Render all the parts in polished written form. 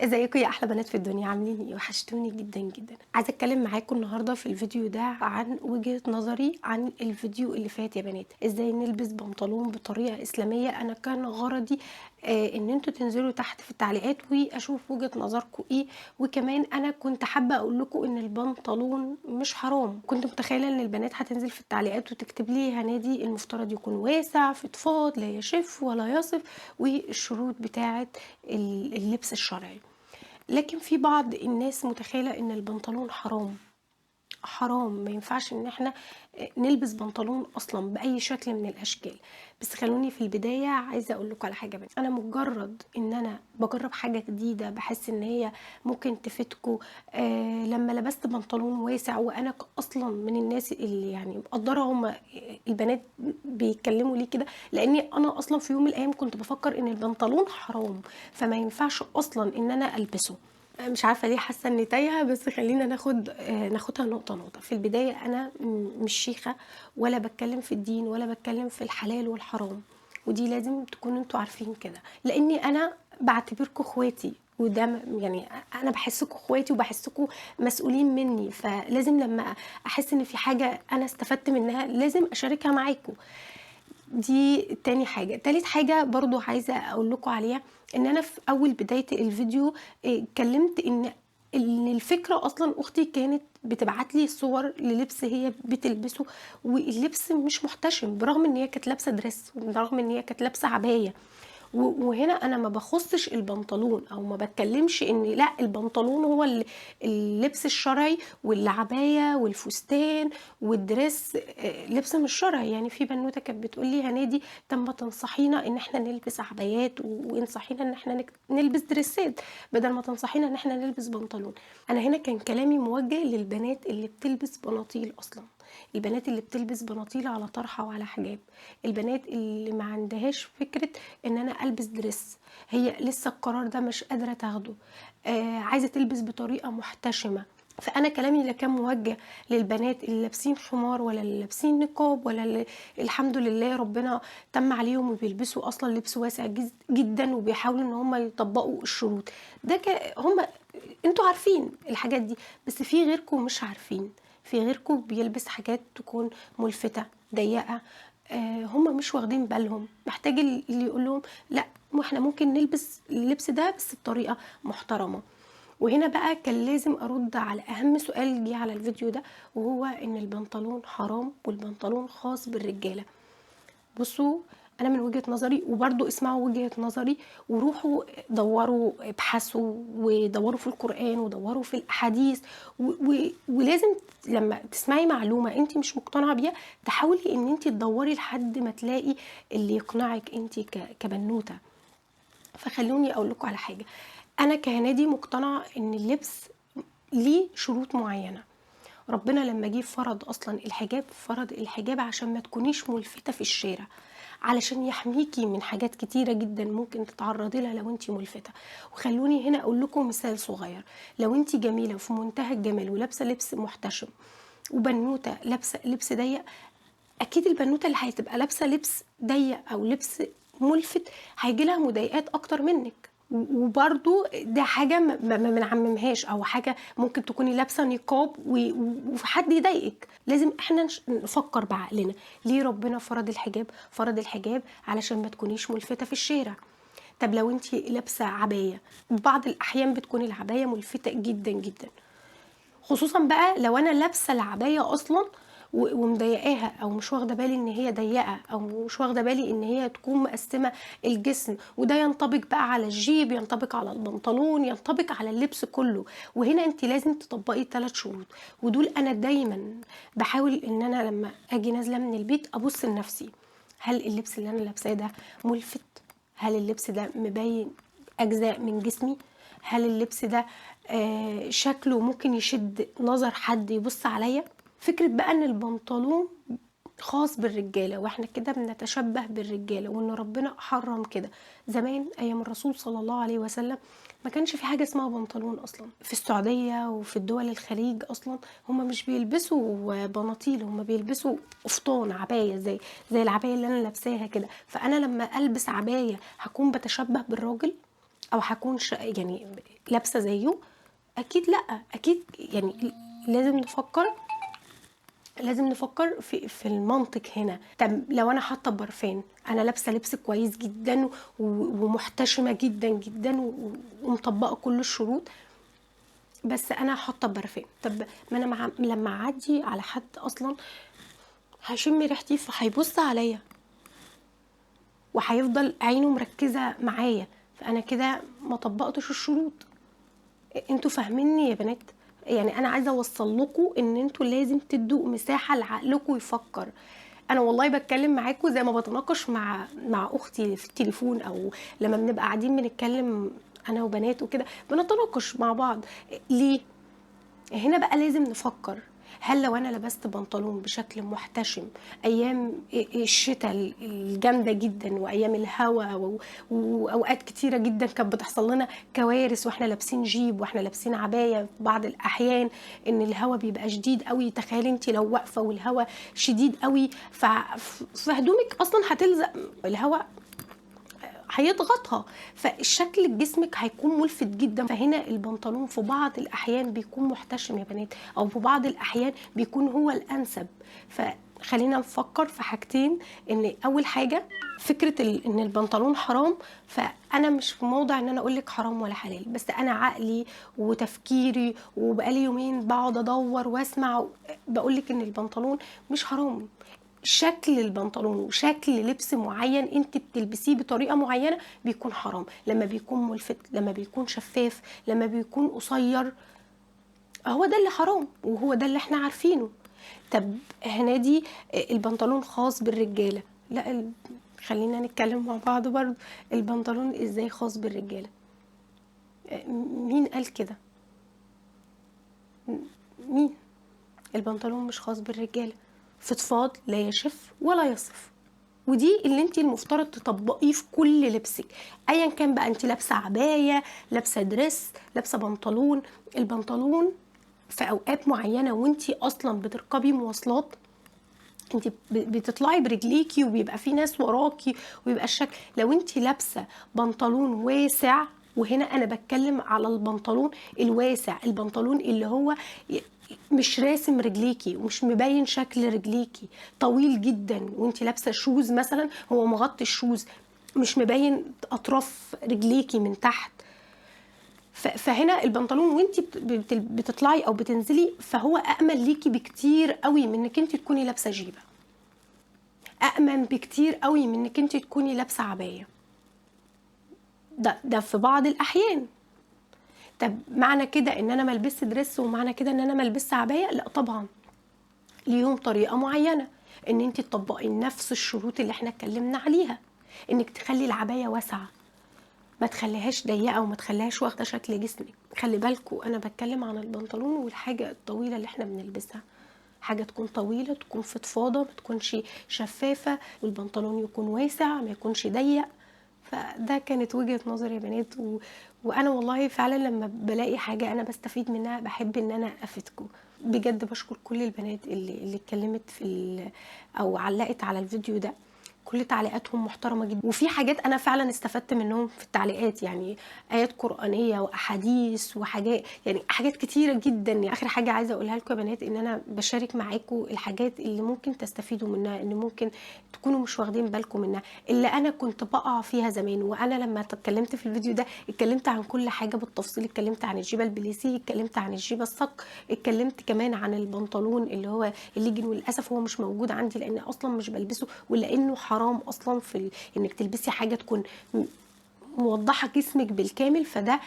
ازيكم يا احلى بنات في الدنيا؟ عاملين ايه؟ وحشتوني جدا جدا. عايزه اتكلم معاكم النهارده في الفيديو ده عن وجهة نظري عن الفيديو اللي فات يا بنات، ازاي نلبس بنطلون بطريقه اسلاميه. انا كان غرضي ان انتوا تنزلوا تحت في التعليقات واشوف وجهة نظركم ايه. وكمان انا كنت حابه اقول لكم ان البنطلون مش حرام. كنت متخيله ان البنات هتنزل في التعليقات وتكتب لي يا هنادي المفترض يكون واسع فضفاض لا يشف ولا يصف، والشروط بتاعه اللبس الشرعي. لكن في بعض الناس متخيلة ان البنطلون حرام. حرام، ما ينفعش ان احنا نلبس بنطلون اصلا باي شكل من الاشكال. بس خلوني في البدايه عايزه اقول لكم على حاجه. بس انا مجرد ان انا بجرب حاجه جديده بحس ان هي ممكن تفيدكم. لما لبست بنطلون واسع وانا اصلا من الناس اللي يعني مقدره هم البنات بيتكلموا ليه كده، لاني انا اصلا في يوم من الايام كنت بفكر ان البنطلون حرام، فما ينفعش اصلا ان انا البسه. مش عارفه ليه حاسه اني تايهه، بس خلينا ناخدها نقطه نقطه. في البدايه انا مش شيخه ولا بتكلم في الدين ولا بتكلم في الحلال والحرام، ودي لازم تكونوا انتوا عارفين كده، لاني انا بعتبركم اخواتي. وده يعني انا بحسكم اخواتي وبحسكم مسؤولين مني، فلازم لما احس ان في حاجه انا استفدت منها لازم اشاركها معاكم. دي تاني حاجة. تالت حاجة برضو عايزة اقول لكم عليها، ان انا في اول بداية الفيديو اتكلمت ان الفكرة اصلا اختي كانت بتبعت لي صور للبس هي بتلبسه، واللبس مش محتشم برغم ان هي كانت لابسة دريس وبرغم ان هي كانت لابسة عباية. وهنا انا ما بخصش البنطلون او ما بتكلمش ان لا البنطلون هو اللبس الشرعي والعبايه والفستان والدريس لبس مش شرعي. يعني في بنوته كانت بتقول لي هنادي طب ما تنصحينا ان احنا نلبس عبايات وانصحينا ان احنا نلبس دريسات بدل ما تنصحينا ان احنا نلبس بنطلون. انا هنا كان كلامي موجه للبنات اللي بتلبس بناطيل اصلا، البنات اللي بتلبس بناطيل على طرحه وعلى حجاب، البنات اللي ما عندهاش فكره ان انا البس دريس، هي لسه القرار ده مش قادره تاخده، عايزه تلبس بطريقه محتشمه. فانا كلامي لا كان موجه للبنات اللي لابسين خمار ولا اللي لابسين نقاب ولا اللي الحمد لله ربنا تم عليهم وبيلبسوا اصلا لبس واسع جدا وبيحاولوا ان هم يطبقوا الشروط. ده هم انتوا عارفين الحاجات دي، بس في غيركم مش عارفين. في غيركم بيلبس حاجات تكون ملفتة ضيقة، هم مش واخدين بالهم، محتاج اللي يقول لهم لا ما احنا ممكن نلبس اللبس ده بس بطريقة محترمة. وهنا بقى كان لازم ارد على اهم سؤال جه على الفيديو ده، وهو ان البنطلون حرام والبنطلون خاص بالرجالة. بصوا، انا من وجهة نظري وبرضو اسمعوا وجهة نظري وروحوا دوروا ابحثوا ودوروا في القرآن ودوروا في الاحاديث ولازم لما تسمعي معلومة انت مش مقتنعة بيها تحاولي ان انت تدوري لحد ما تلاقي اللي يقنعك انت كبنوتة. فخلوني اقول لكم على حاجة، انا كهنادي مقتنعة ان اللبس ليه شروط معينة. ربنا لما جه فرض اصلا الحجاب، فرض الحجاب عشان ما تكونيش ملفتة في الشارع، علشان يحميكي من حاجات كتيرة جدا ممكن تتعرضي لها لو انتي ملفتة. وخلوني هنا اقول لكم مثال صغير، لو انتي جميلة وفي منتهى الجمال ولابسة لبس محتشم وبنوتة لابسة لبس ضيق، اكيد البنوتة اللي هتبقى لابسة لبس ضيق او لبس ملفت هيجي لها مضايقات اكتر منك. وبرضو ده حاجة ما بنعممهاش، او حاجة ممكن تكوني لابسة نقاب وفي حد يضايقك. لازم احنا نفكر بعقلنا، ليه ربنا فرض الحجاب؟ فرض الحجاب علشان ما تكونيش ملفتة في الشارع. طب لو انتي لابسة عباية، بعض الاحيان بتكون العباية ملفتة جدا جدا، خصوصا بقى لو انا لابسه العبايه اصلا ومضايقاها او مش واخده بالي ان هي ضيقه او مش واخده بالي ان هي تكون مقسمه الجسم. وده ينطبق بقى على الجيب، ينطبق على البنطلون، ينطبق على اللبس كله. وهنا انت لازم تطبقي 3 شروط، ودول انا دايما بحاول ان انا لما اجي نازله من البيت ابص لنفسي، هل اللبس اللي انا لابساه ده ملفت؟ هل اللبس ده مبين اجزاء من جسمي؟ هل اللبس ده شكله ممكن يشد نظر حد يبص عليا؟ فكرة بقى ان البنطلون خاص بالرجالة واحنا كده بنتشبه بالرجالة وان ربنا حرم كده. زمان ايام الرسول صلى الله عليه وسلم ما كانش في حاجة اسمها بنطلون اصلا. في السعودية وفي الدول الخليج اصلا هم مش بيلبسوا بناطيل، هم بيلبسوا قفطان عباية زي العباية اللي انا لابساها كده. فانا لما البس عباية هكون بتشبه بالراجل؟ او هكون يعني لابسه زيه؟ اكيد لا. اكيد يعني لازم نفكر في المنطق هنا. طب لو انا حاطه برفان، انا لابسه لبس كويس جدا ومحتشمه جدا جدا ومطبقه كل الشروط، بس انا حاطه برفان. طب ما انا لما اعدي على حد اصلا هيشم ريحتي فهيبص عليا وهيفضل عينه مركزه معايا، فانا كده ما طبقتش الشروط. انتوا فاهميني يا بنات؟ يعني انا عايزه اوصل لكم ان انتوا لازم تدوا مساحه لعقلكم يفكر. انا والله بتكلم معاكم زي ما بتناقش مع اختي في التليفون، او لما بنبقى قاعدين بنتكلم انا وبنات وكده بنتناقش مع بعض. ليه؟ هنا بقى لازم نفكر. هل لو انا لبست بنطلون بشكل محتشم ايام الشتاء الجامده جدا وايام الهواء واوقات كتيره جدا كانت بتحصل لنا كوارث واحنا لابسين جيب واحنا لابسين عبايه في بعض الاحيان، ان الهواء بيبقى شديد قوي. تخيلي انت لو واقفه والهواء شديد قوي فهدومك اصلا هتلزق، الهواء هيضغطها، فالشكل جسمك هيكون ملفت جدا. فهنا البنطلون في بعض الاحيان بيكون محتشم يا بنات، او في بعض الاحيان بيكون هو الانسب. فخلينا نفكر في حاجتين. ان اول حاجه فكره ان البنطلون حرام، فانا مش في موضع ان انا اقول لك حرام ولا حلال، بس انا عقلي وتفكيري وبقالي يومين بقعد ادور واسمع بقول لك ان البنطلون مش حرام. شكل البنطلون وشكل لبس معين انت بتلبسيه بطريقه معينه بيكون حرام، لما بيكون ملفت، لما بيكون شفاف، لما بيكون قصير، هو ده اللي حرام وهو ده اللي احنا عارفينه. طب هنا دي البنطلون خاص بالرجاله، لا خلينا نتكلم مع بعض برضه. البنطلون ازاي خاص بالرجاله؟ مين قال كده؟ مين؟ البنطلون مش خاص بالرجاله، فضفاض لا يشف ولا يصف، ودي اللي انت المفترض تطبقيه في كل لبسك ايا كان بقى. انت لابسه عبايه، لابسه دريس، لابسه بنطلون. البنطلون في اوقات معينه وانت اصلا بتركبي مواصلات انت بتطلعي برجليكي وبيبقى في ناس وراكي وبيبقى الشكل. لو انت لابسه بنطلون واسع، وهنا انا بتكلم على البنطلون الواسع، البنطلون اللي هو مش راسم رجليكي ومش مبين شكل رجليكي، طويل جدا، وانت لابسه شوز مثلا هو مغطي الشوز مش مبين اطراف رجليكي من تحت، فهنا البنطلون وانت بتطلعي او بتنزلي فهو امن ليكي بكتير قوي من انك انت تكوني لابسه جيبه، أأمن بكتير قوي من انك انت تكوني لابسه عبايه. ده في بعض الاحيان. طب معنى كده ان انا ما البس دريس ومعنى كده ان انا ما البس عبايه؟ لا طبعا، ليهم طريقه معينه ان انت تطبقي نفس الشروط اللي احنا اتكلمنا عليها، انك تخلي العبايه واسعه، ما تخليهاش ضيقه وما تخليهاش واخده شكل جسمك. خلي بالكوا انا بتكلم عن البنطلون والحاجه الطويله اللي احنا بنلبسها، حاجه تكون طويله، تكون فضفاضه، ما تكونش شفافه، والبنطلون يكون واسع ما يكونش ضيق. فده كانت وجهة نظري يا بنات وانا والله فعلا لما بلاقي حاجة انا بستفيد منها بحب ان انا افيدكم. بجد بشكر كل البنات اللي اتكلمت او علقت على الفيديو ده، كل تعليقاتهم محترمة جدا، وفي حاجات انا فعلا استفدت منهم في التعليقات، يعني ايات قرآنية واحاديث وحاجات، يعني حاجات كتيرة جدا. يعني اخر حاجة عايزة اقولها لكم يا بنات ان انا بشارك معاكم الحاجات اللي ممكن تستفيدوا منها، ان ممكن تكونوا مش واخدين بالكم منها، اللي انا كنت بقع فيها زمان. وانا لما اتكلمت في الفيديو ده اتكلمت عن كل حاجة بالتفصيل، اتكلمت عن الجيبة البليسي، اتكلمت عن الجيبة الصك، اتكلمت كمان عن البنطلون اللي هو الليجن، وللاسف هو مش موجود عندي لان اصلا مش بلبسه، ولانه حرام اصلا انك تلبسي حاجه تكون موضحه جسمك بالكامل، فده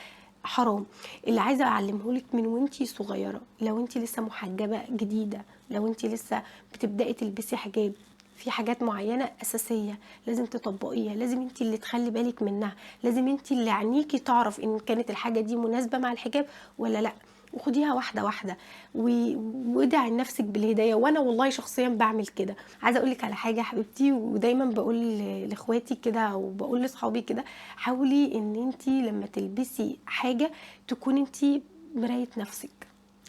حرام. اللي عايزه اعلمه لك من وانتي صغيره، لو انتي لسه محجبه جديده، لو انتي لسه بتبداي تلبسي حجاب، في حاجات معينه اساسيه لازم تطبقيها، لازم انتي اللي تخلي بالك منها، لازم انتي اللي عينيكي تعرف ان كانت الحاجه دي مناسبه مع الحجاب ولا لا، وخديها واحده واحده وادعي لنفسك بالهدايه. وانا والله شخصيا بعمل كده. عايزه اقول لك على حاجه يا حبيبتي، ودايما بقول لاخواتي كده وبقول لاصحابي كده، حاولي ان انت لما تلبسي حاجه تكون انت مرايه نفسك،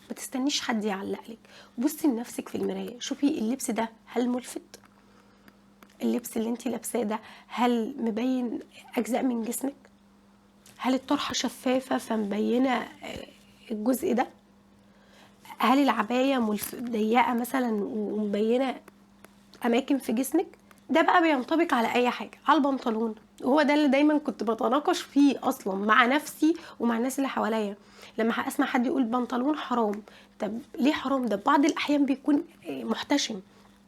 ما تستنيش حد يعلق لك، بصي لنفسك في المرايه، شوفي اللبس ده هل ملفت، اللبس اللي انت لابساه ده هل مبين اجزاء من جسمك، هل الطرحه شفافه فمبينه الجزء ده؟ هل العبايه ضيقه مثلا ومبينه اماكن في جسمك؟ ده بقى بينطبق على اي حاجه، على البنطلون. وهو ده اللي دايما كنت بتناقش فيه اصلا مع نفسي ومع الناس اللي حواليا. لما اسمع حد يقول بنطلون حرام، طب ليه حرام؟ ده بعض الاحيان بيكون محتشم.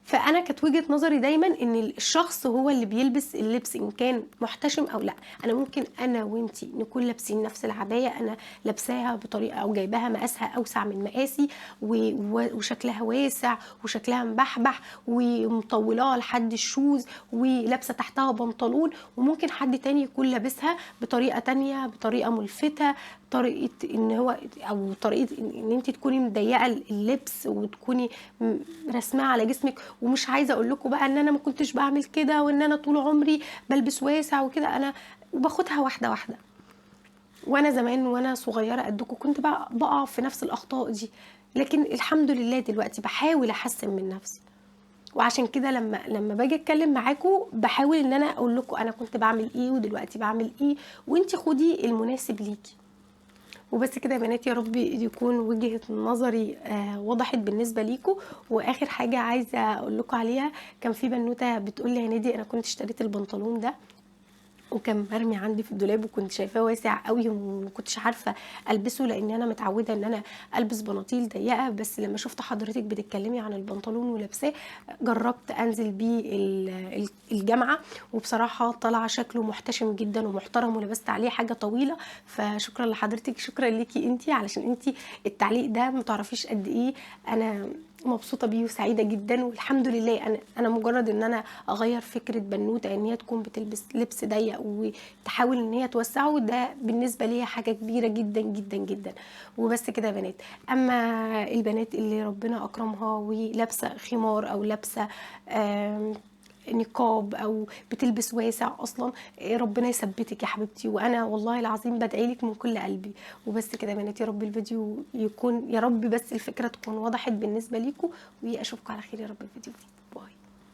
فانا كانت وجهه نظري دايما ان الشخص هو اللي بيلبس اللبس ان كان محتشم او لا. انا ممكن انا وانتي نكون لابسين نفس العبايه، انا لابساها بطريقه او جايباها مقاسها اوسع من مقاسي وشكلها واسع وشكلها مبحبح ومطولاها لحد الشوز ولابسه تحتها بنطلون، وممكن حد تاني يكون لابسها بطريقه تانية، بطريقه ملفته، طريقه ان هو او طريقه ان انت تكوني مضيقه اللبس وتكوني رسمها على جسمك. ومش عايزه اقول لكم بقى ان انا ما كنتش بعمل كده وان انا طول عمري بلبس واسع وكده، انا باخدها واحده واحده. وانا زمان وانا صغيره قدكم كنت بقع في نفس الاخطاء دي، لكن الحمد لله دلوقتي بحاول احسن من نفسي. وعشان كده لما باجي اتكلم معاكم بحاول ان انا اقول لكم انا كنت بعمل ايه ودلوقتي بعمل ايه، وانتي خدي المناسب ليكي. وبس كده يا بنات، يا رب يكون وجهة نظري وضحت بالنسبة ليكم. واخر حاجة عايزة اقول لكم عليها، كان في بنوتة بتقول لي يا نادي انا كنت اشتريت البنطلون ده وكان مرمي عندي في الدولاب وكنت شايفاه واسع قوي وما كنتش عارفه البسه، لان انا متعوده ان انا البس بناطيل ضيقه. بس لما شفت حضرتك بتتكلمي عن البنطلون ولابساه جربت انزل بيه الجامعه، وبصراحه طلع شكله محتشم جدا ومحترم ولبست عليه حاجه طويله. فشكرا لحضرتك، شكرا ليكي انتي، علشان انتي التعليق ده متعرفيش قد ايه انا مبسوطه بيه وسعيده جدا. والحمد لله انا مجرد ان انا اغير فكره بنوته ان هي تكون بتلبس لبس ضيق وتحاول ان هي توسعه، ده بالنسبه لي حاجه كبيره جدا جدا جدا. وبس كده يا بنات. اما البنات اللي ربنا اكرمها ولابسه خمار او لابسه نقاب او بتلبس واسع اصلا، ربنا يثبتك يا حبيبتي، وانا والله العظيم بدعيلك من كل قلبي. وبس كده يا بنات، يا رب الفيديو يكون، يا رب بس الفكره تكون وضحت بالنسبه ليكم، واشوفكم على خير يا رب الفيديو.